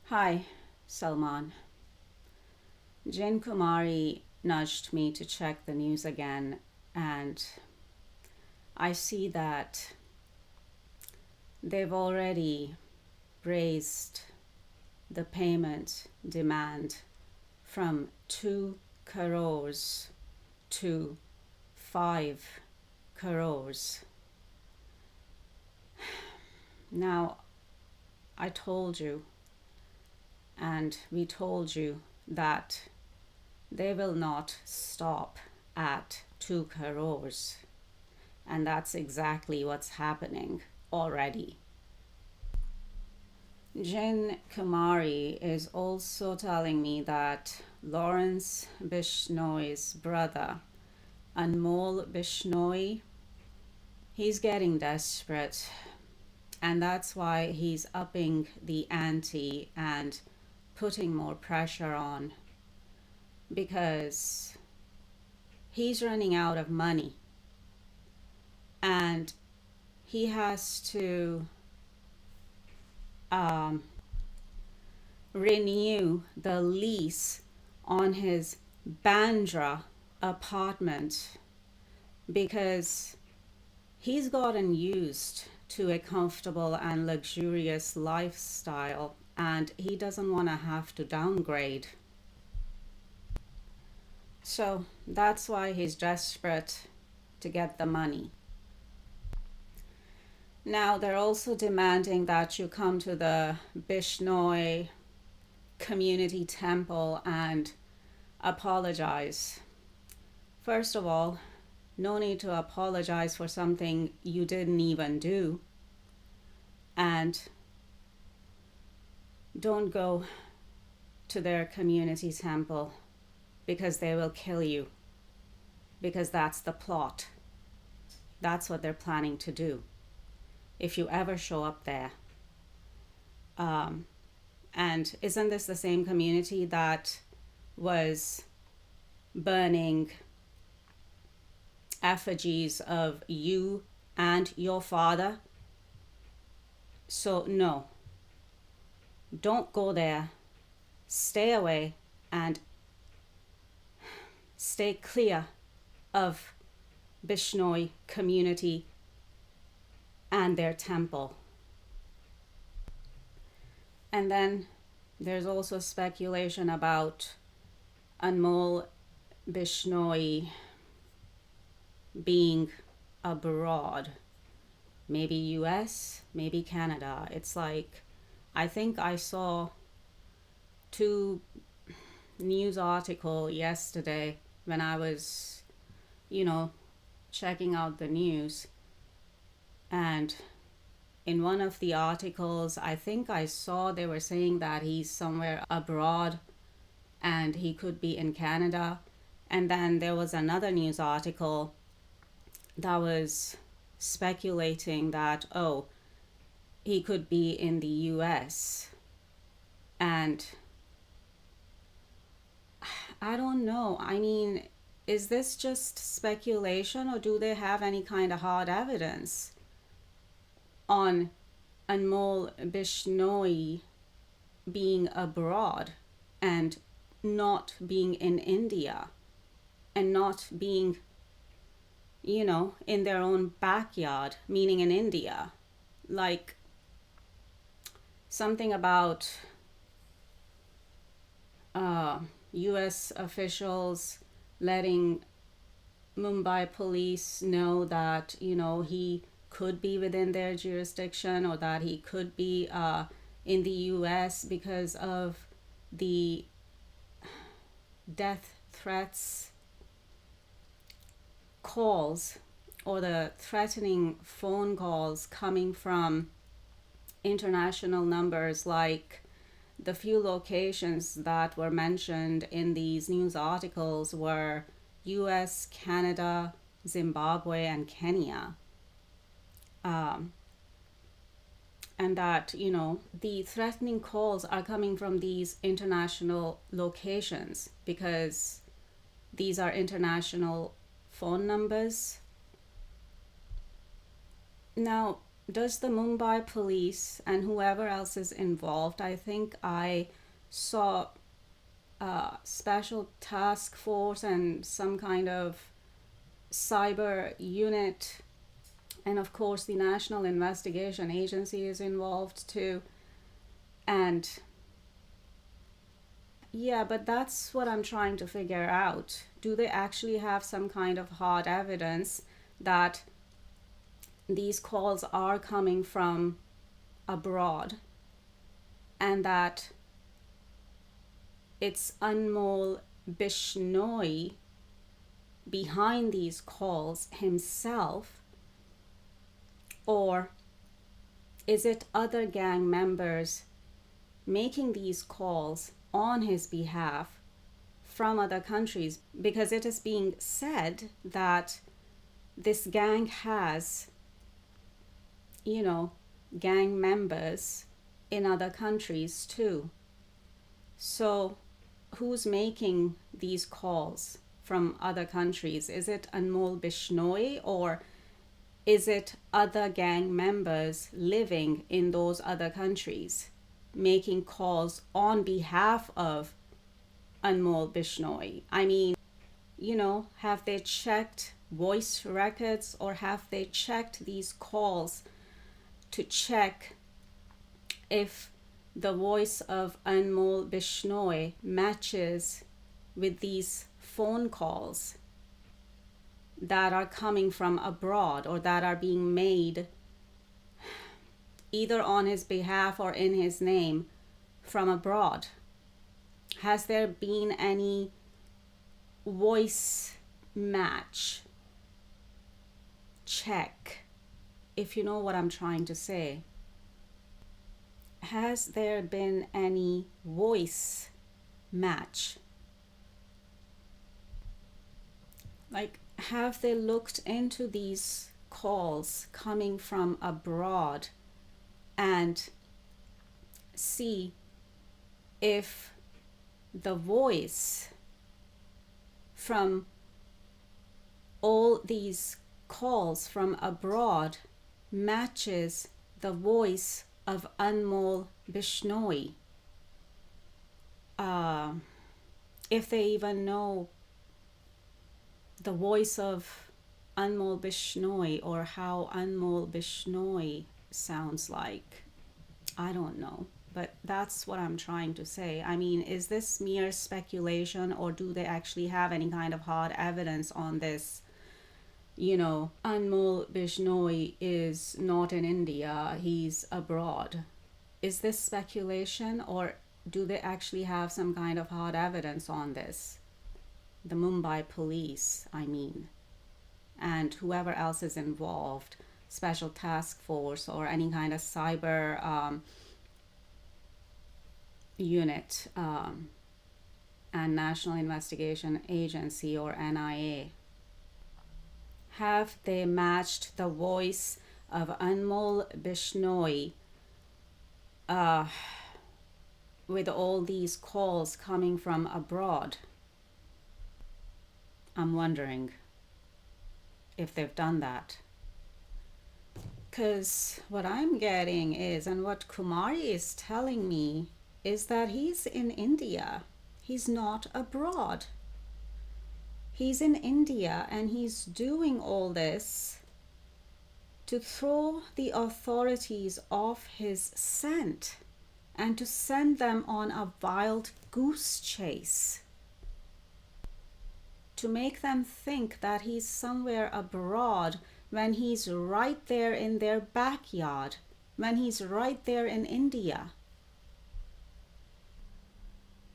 Hi, Salman. Jane Kumari nudged me to check the news again, and I see that they've already raised the payment demand from 2 crores to 5 crores. Now, I told you, and we told you, that they will not stop at 2 crores. And that's exactly what's happening already. Jin Kumari is also telling me that Lawrence Bishnoi's brother, Anmol Bishnoi, he's getting desperate. And that's why he's upping the ante and putting more pressure on, because he's running out of money and he has to renew the lease on his Bandra apartment because he's gotten used to a comfortable and luxurious lifestyle and he doesn't want to have to downgrade. So that's why he's desperate to get the money. Now they're also demanding that you come to the Bishnoi community temple and apologize. First of all, no need to apologize for something you didn't even do. And don't go to their community temple because they will kill you. Because that's the plot. That's what they're planning to do if you ever show up there. And isn't this the same community that was burning effigies of you and your father? So no, don't go there. Stay away and stay clear of Bishnoi community and their temple. And then there's also speculation about Anmol Bishnoi being abroad, maybe US, maybe Canada. It's like, I think I saw 2 news article yesterday when I was, checking out the news. And in one of the articles, I think I saw they were saying that he's somewhere abroad and he could be in Canada. And then there was another news article that was speculating that, he could be in the US. And I don't know. I mean, is this just speculation or do they have any kind of hard evidence on Anmol Bishnoi being abroad and not being in India and not being, in their own backyard, meaning in India? Like something about US officials letting Mumbai police know that, he could be within their jurisdiction or that he could be in the US because of the death threats calls or the threatening phone calls coming from international numbers. Like the few locations that were mentioned in these news articles were US, Canada, Zimbabwe, and Kenya. And that, the threatening calls are coming from these international locations because these are international phone numbers. Now, does the Mumbai police and whoever else is involved, I think I saw a special task force and some kind of cyber unit, and of course the National Investigation Agency is involved too. And yeah, but that's what I'm trying to figure out. Do they actually have some kind of hard evidence that these calls are coming from abroad and that it's Anmol Bishnoi behind these calls himself, or is it other gang members making these calls on his behalf from other countries? Because it is being said that this gang has, you know, gang members in other countries too. So who's making these calls from other countries? Is it Anmol Bishnoi, or is it other gang members living in those other countries making calls on behalf of Anmol Bishnoi? I mean, have they checked voice records, or have they checked these calls to check if the voice of Anmol Bishnoi matches with these phone calls that are coming from abroad or that are being made either on his behalf or in his name from abroad? Has there been any voice match check, if you know what I'm trying to say? Has there been any voice match? Like, have they looked into these calls coming from abroad and see if the voice from all these calls from abroad matches the voice of Anmol Bishnoi? If they even know the voice of Anmol Bishnoi or how Anmol Bishnoi sounds like, I don't know. But that's what I'm trying to say. I mean, is this mere speculation, or do they actually have any kind of hard evidence on this? Anmol Bishnoi is not in India, he's abroad. Is this speculation, or do they actually have some kind of hard evidence on this? The Mumbai police, I mean, and whoever else is involved, special task force or any kind of cyber unit, and National Investigation Agency or NIA. Have they matched the voice of Anmol Bishnoi with all these calls coming from abroad? I'm wondering if they've done that. Because what I'm getting is, and what Kumari is telling me, is that he's in India. He's not abroad. He's in India, and he's doing all this to throw the authorities off his scent and to send them on a wild goose chase, to make them think that he's somewhere abroad when he's right there in their backyard, when he's right there in India.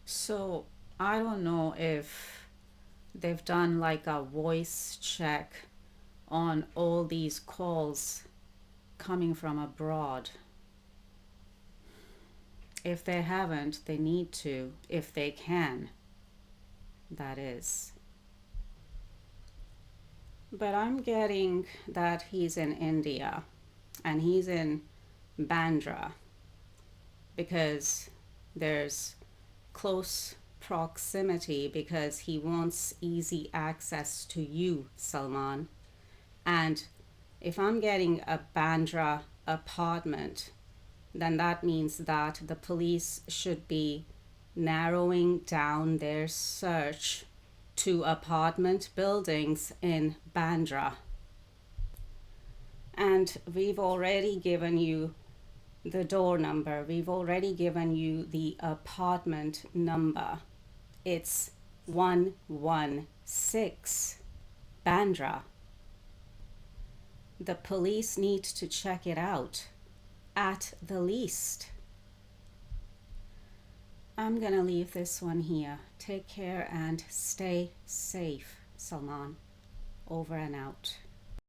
So I don't know if they've done like a voice check on all these calls coming from abroad. If they haven't, they need to, if they can, that is. But I'm getting that he's in India, and he's in Bandra, because there's close proximity, because he wants easy access to you, Salman. And if I'm getting a Bandra apartment, then that means that the police should be narrowing down their search to apartment buildings in Bandra. And we've already given you the door number, we've already given you the apartment number. It's 116 Bandra. The police need to check it out, at the least. I'm gonna leave this one here. Take care and stay safe, Salman. Over and out.